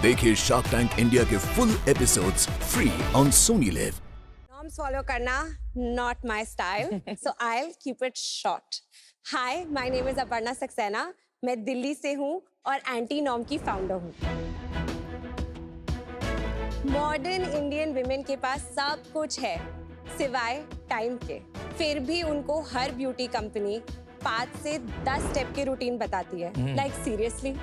देखिए shark tank India के full episodes free on Sony live. Norms follow करना not my style, so I'll keep it short. Hi, my name is Aparna Saxena. मैं दिल्ली से हूँ और anti norm की founder हूँ। Modern Indian women के पास सब कुछ है सिवाय टाइम के, फिर भी उनको हर ब्यूटी कंपनी 5 से 10 स्टेप की रूटीन बताती है। लाइक सीरियसली,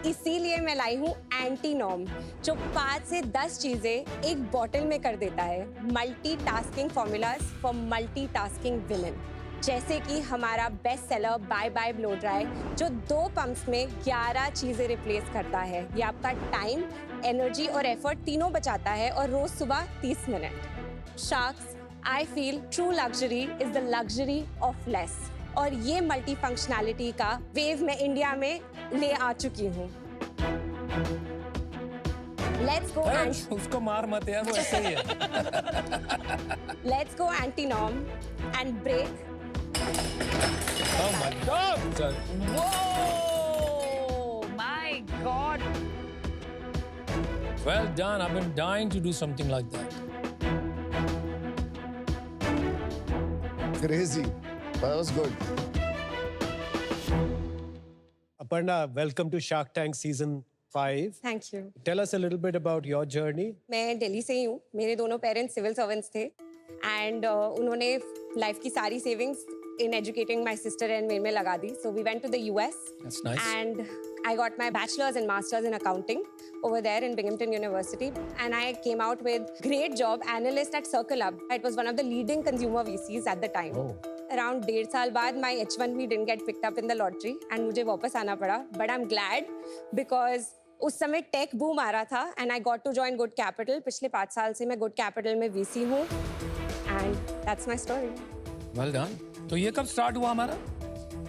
इसीलिए मैं लाई हूँ एंटी नॉर्म, जो 5 से 10 चीजें एक बॉटल में कर देता है। Multitasking formulas for multitasking women, जैसे कि हमारा best seller bye bye blow dry, जो 2 पंप्स में 11 चीजें रिप्लेस करता है। ये आपका टाइम, एनर्जी और एफर्ट तीनों बचाता है, और रोज सुबह 30 minute. Sharks, I feel true luxury is the luxury of less, और ये मल्टी फंक्शनैलिटी का वेव मैं इंडिया में ले आ चुकी हूँ। लेट्स गो उसको मार मत यार, वो ऐसे ही है। Let's go anti norm and break. Oh my God! Whoa! My God! Well done. I've been dying to do something like that. Crazy. That was good. Aparna, welcome to Shark Tank Season 5. Thank you. Tell us a little bit about your journey. मैं दिल्ली से ही हूँ। मेरे दोनों parents civil servants थे, and उन्होंने life की सारी savings in educating my sister and मेरे में लगा दी. So we went to the US. That's nice. And I got my bachelor's and master's in accounting over there in Binghamton University. And I came out with great job, analyst at Circle Hub. It was one of the leading consumer VCs at the time. Oh. Around 1.5 साल बाद my H1B didn't get picked up in the lottery and मुझे वापस आना पड़ा. But I'm glad because उस समय take boom आ रहा था, and I got to join Good Capital. पिछले 5 साल से मैं Good Capital में VC हूँ. And that's my story. Well done. तो ये कब स्टार्ट हुआ हमारा?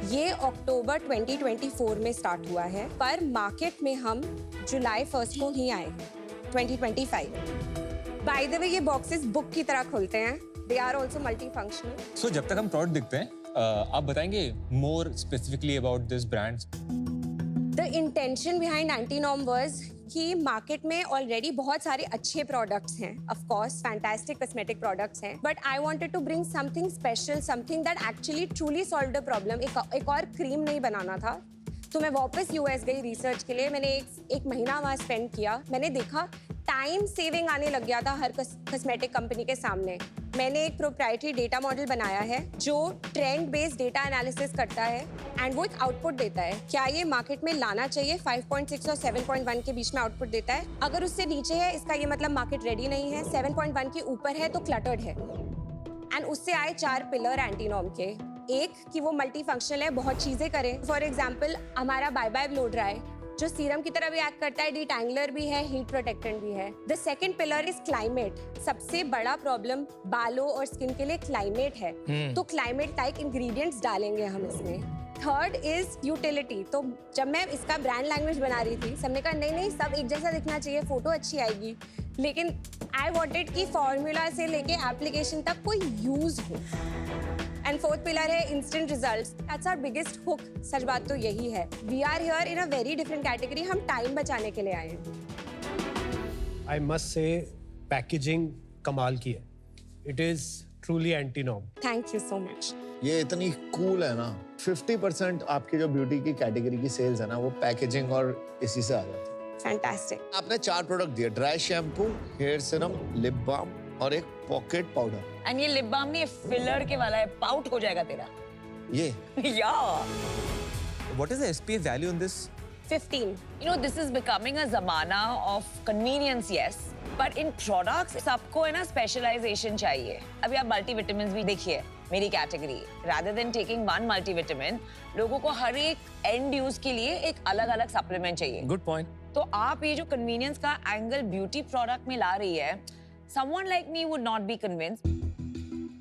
ये अक्टूबर 2024 में स्टार्ट हुआ है, पर मार्केट में हम जुलाई 1 को ही आए हैं, 2025। बाय द वे, ये बॉक्सेस बुक की तरह खुलते हैं। They are also multi functional. So जब तक हम प्रोडक्ट दिखते हैं, आप बताएंगे more specifically about this brand? The intention behind anti norm was कि मार्केट में ऑलरेडी बहुत सारे अच्छे प्रोडक्ट्स हैं, of course fantastic cosmetic products हैं, but I wanted to bring something special, something that actually truly solve the problem. एक और cream नहीं बनाना था, तो मैं वापस यूएस गई रिसर्च के लिए। मैंने एक महीना वहाँ स्पेंड किया। मैंने देखा टाइम सेविंग आने लग गया था हर कॉस्मेटिक कंपनी के सामने। मैंने एक प्रोप्राइटरी डेटा मॉडल बनाया है जो ट्रेंड बेस्ड डेटा एनालिसिस करता है, एंड वो एक आउटपुट देता है। क्या ये मार्केट में लाना चाहिए? 5.6 और 7.1 के बीच में आउटपुट देता है। अगर उससे नीचे है, इसका ये मतलब मार्केट रेडी नहीं है। 7.1 के ऊपर है तो क्लटर्ड है। एंड उससे आए 4 पिलर एंटी नॉर्म के। एक कि वो मल्टी फंक्शनल है, बहुत चीजें करें। फॉर एग्जाम्पल, हमारा बाय बाय ब्लो ड्राई जो सीरम की तरह भी एक्ट करता है, डिटैंगलर भी है, हीट प्रोटेक्टेंट भी है। The second pillar is climate. सबसे बड़ा प्रॉब्लम बालों और स्किन के लिए क्लाइमेट है, तो क्लाइमेट लाइक इंग्रेडिएंट्स डालेंगे हम इसमें। Third is utility. तो जब मैं इसका ब्रांड लैंग्वेज बना रही थी, सबने कहा नहीं सब एक जैसा दिखना चाहिए, फोटो अच्छी आएगी, लेकिन आई वांटेड कि फॉर्मूला से लेके एप्लीकेशन तक कोई यूज हो। एंड फोर्थ पिलर है instant results. That's our biggest hook. सच बात तो यही है। We are here in a very different category. हम टाइम बचाने के लिए आए हैं। I must say, packaging कमाल की है. It is truly anti-norm. Thank you so much. ये इतनी कूल है ना। 50% आपकी जो ब्यूटी की कैटेगरी की सेल्स है ना, वो पैकेजिंग और इसी से आ जाती है। फैंटास्टिक। आपने 4 प्रोडक्ट दिए, dry shampoo, hair serum, lip balm और एक पॉकेट पाउडर। एंड ये लिप बाम नहीं, फिलर के वाला है, पाउट हो जाएगा तेरा। ये या what is the SPF value on this? 15। You know, this is becoming a zamana of convenience, yes. But in products, सबको है ना specialization चाहिए। अभी आप multivitamins भी देखिए, मेरी category. Rather than taking one multivitamin, लोगों को हर एक end use के लिए एक अलग-अलग supplement चाहिए। Good point. तो आप ये जो convenience का angle beauty product में ला रही है, someone like me would not be convinced.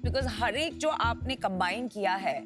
Because हर एक जो आपने combine किया है,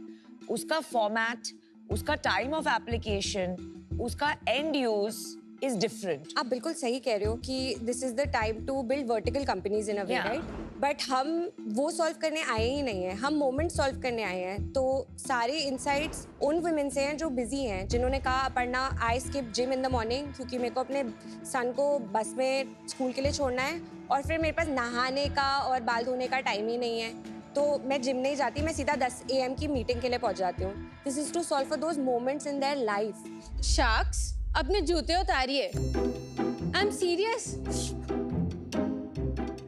उसका format, उसका time of application, उसका end use is different. आप बिल्कुल सही कह रहे हो कि this is the time to build vertical companies in a way, Yeah. Right? But हम वो सॉल्व करने आए ही नहीं हैं, हम मोमेंट सॉल्व करने आए हैं। तो सारे इनसाइट्स उन वुमेन से हैं जो बिजी हैं, जिन्होंने कहा Aparna I skip gym in the morning क्योंकि मेरे को अपने सन को बस में स्कूल के लिए छोड़ना है और फिर मेरे पास नहाने का और बाल धोने का टाइम ही नहीं है, तो मैं जिम नहीं जाती, मैं सीधा 10 AM की मीटिंग के लिए पहुंच जाती हूँ। This is to solve for those moments in their life. Sharks अपने जूते उतारिए। आई एम सीरियस,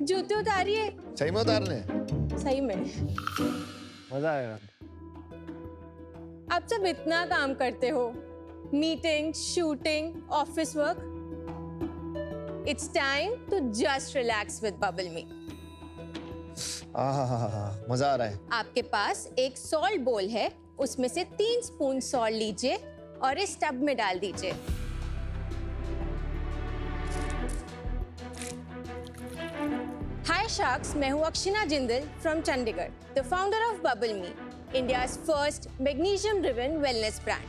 जूते उतारिए। सही में उतारने? सही में। मजा आएगा। आप सब इतना काम करते हो, meeting, shooting, office work. It's time to just relax with Bubble Me. मजा आ रहा है। आपके पास एक सॉल्ट बोल है, उसमें से 3 स्पून सॉल्ट लीजिए और इस टब में डाल दीजिए। हाय शार्क्स, मैं हूँ Akshina Jindal from Chandigarh, the founder of Bubble Me, India's first magnesium driven wellness brand.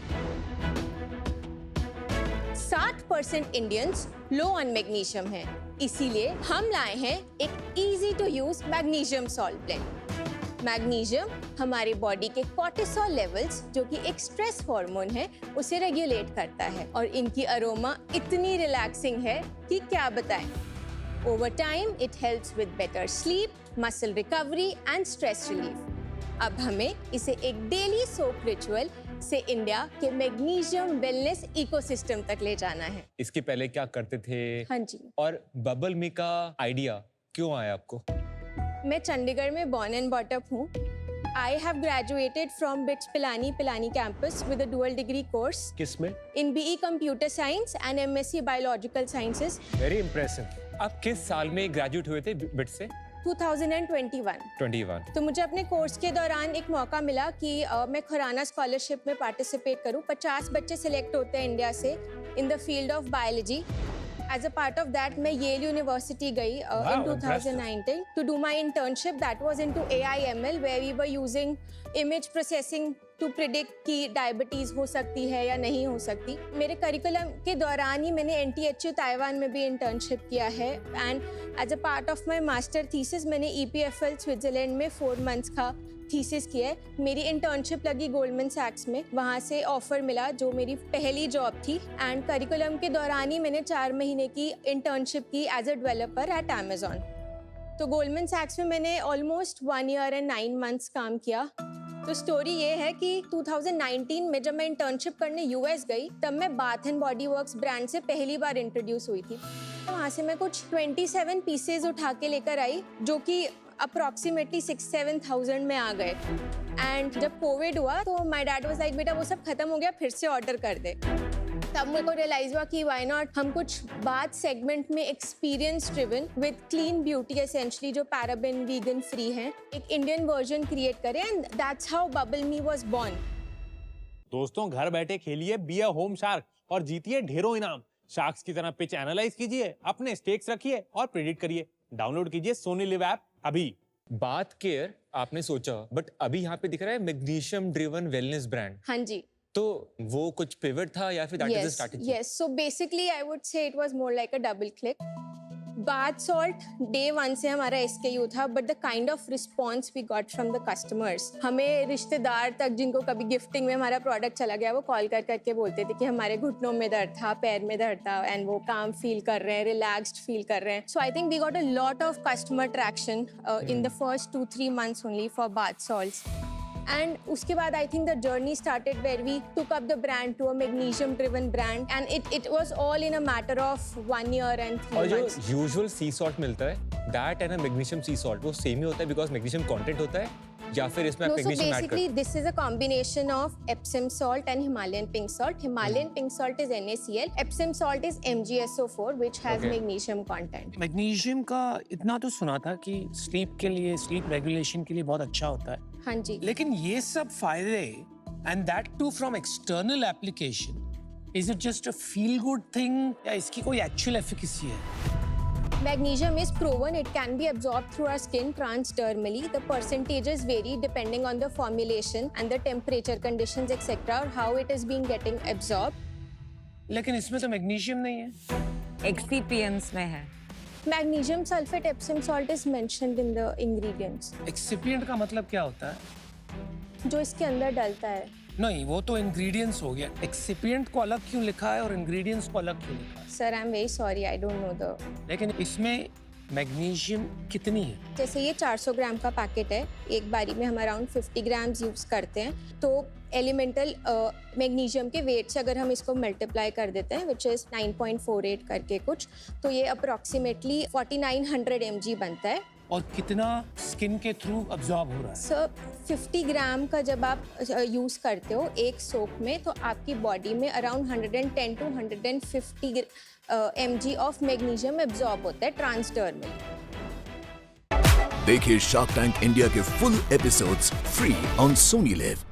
60% Indians low on magnesium हैं, इसीलिए हम लाए हैं एक easy to use magnesium salt blend. Magnesium हमारे बॉडी के कोर्टिसोल लेवल्स, जो कि एक स्ट्रेस हार्मोन है, उसे रेगुलेट करता है और इनकी अरोमा इतनी रिलैक्सिंग है कि क्या बताएं। Over time it helps with better sleep, muscle recovery and stress relief. अब हमें इसे एक डेली सोप रिचुअल से इंडिया के मैग्नीशियम वेलनेस इकोसिस्टम तक ले जाना है। इसके पहले क्या करते थे? हाँ जी, और बबल मी का आइडिया क्यों आया आपको? मैं चंडीगढ़ में बॉर्न एंड बॉट अप हूँ। I have graduated from BITS Pilani campus with a dual degree course किसमें? in BE Computer Science and MSc Biological Sciences, very impressive. आप किस साल में ग्रेजुएट हुए थे बिट से? 2021। 21। तो मुझे अपने कोर्स के दौरान एक मौका मिला कि मैं खुराना स्कॉलरशिप में पार्टिसिपेट करूं। 50 बच्चे सिलेक्ट होते हैं इंडिया से in the field of biology. As a part of that, मैं येल यूनिवर्सिटी गई in 2019 to do my internship that was into AI/ML, where we were using image processing to predict कि diabetes हो सकती है या नहीं हो सकती। मेरे करिकुलम के दौरान ही मैंने NTHU ताइवान में भी इंटर्नशिप किया है and as a part of my master thesis मैंने EPFL स्विट्जरलैंड में 4 मंथ्स का थीसिस किया है। मेरी इंटर्नशिप लगी गोल्डमैन सैक्स में, वहाँ से ऑफर मिला जो मेरी पहली जॉब थी एंड करिकुलम के दौरान ही मैंने 4 महीने की इंटर्नशिप की as a developer at Amazon। तो गोल्डमैन सैक्स में मैंने ऑलमोस्ट 1 year and 9 months काम किया। तो स्टोरी ये है कि 2019 में जब मैं इंटर्नशिप करने US गई, तब मैं bath and body works brand से पहली बार इंट्रोड्यूस हुई थी। तो वहाँ से मैं कुछ 27 पीसेज उठा के लेकर आई, जो कि अप्रॉक्सीमेटली 6-7 थाउजेंड में आ गए। एंड जब कोविड हुआ तो माय डैड वाज लाइक, बेटा वो सब खत्म हो गया, फिर से ऑर्डर कर दे। तब मेरे को रियलाइज हुआ कि व्हाई नॉट हम कुछ बाथ सेगमेंट में experience driven with clean beauty essentially, जो पैराबेन वीगन फ्री है, एक इंडियन वर्जन क्रिएट करें and that's how Bubble Me was born. दोस्तों, घर बैठे खेलिए बी अ होम शार्क और जीतिए ढेरों इनाम। शार्क्स की तरह पिच एनालाइज कीजिए, अपने स्टेक्स रखिए और प्रेडिक्ट करिए। डाउनलोड कीजिए सोनी लिव ऐप अभी। बाथ केयर आपने सोचा, बट अभी यहाँ पे दिख रहा है मैग्नीशियम ड्रिवन वेलनेस ब्रांड। हाँ जी। तो वो कुछ पिवट था या फिर that is the strategy? Yes. So basically, I would say it was more like a double click. Bath salt day 1 से हमारा SKU था, but the kind of response we got from the customers, हमें रिश्तेदार तक जिनको कभी gifting में हमारा प्रोडक्ट चला गया, वो कॉल कर करके बोलते थे कि हमारे घुटनों में दर्द था, पैर में दर्द था, एंड वो काम फील कर रहे हैं, रिलैक्स्ड फील कर रहे हैं। So I think we got a lot of customer traction in the first 2-3 months only for bath salts. And उसके बाद I think the journey started where we took up the brand to a magnesium driven brand and it was all in a matter of 1 year and 3 और जो months. Usual सी salt मिलता है, that and magnesium C salt, वो same ही होता है because magnesium content होता है, या फिर इसमें आप No, so magnesium add basically करते this is a combination of Epsom salt and Himalayan pink salt. Himalayan pink salt is NaCl. Epsom salt is MgSO4 which has Okay. magnesium content. Magnesium का इतना तो सुना था कि sleep के लिए, sleep regulation के लिए बहुत अच्छा होता है, हाँ जी। लेकिन ये सब फायदे and that too from external application, is it just a feel good thing या इसकी कोई एक्चुअल एफिकेसी है? Magnesium is proven it can be absorbed through our skin transdermally. The percentages vary depending on the formulation and the temperature conditions, etc., or how it is being getting absorbed. लेकिन इसमें तो magnesium नहीं है। Excipients में है। Magnesium sulfate Epsom salt is mentioned in the ingredients. Excipient का मतलब क्या होता है? जो इसके अंदर डलता है। नहीं, वो तो इंग्रेडिएंट्स हो गया। एक्सिपिएंट को अलग क्यों लिखा है और इंग्रेडिएंट्स को अलग क्यों लिखा है? Sir, I'm very sorry, I don't know the. लेकिन इसमें मैग्नीशियम कितनी है? जैसे ये 400 ग्राम का पैकेट है, एक बारी में हम अराउंड 50 ग्राम्स यूज़ करते हैं, तो एलिमेंटल मैग्नीशियम के वेट से अगर हम इसको मल्टीप्लाई कर देते हैं विच इज़ 9.48 करके कुछ, तो ये अप्रॉक्सीमेटली 4900 mg बनता है। और कितना स्किन के थ्रू अब्जॉर्ब हो रहा है? सर 50 ग्राम का जब आप यूज़ करते हो एक सोप में, तो आपकी बॉडी में around 110 to 150 mg of magnesium absorb होता है ट्रांसडर्मल। देखिए शार्क टैंक इंडिया के full episodes free on Sony live.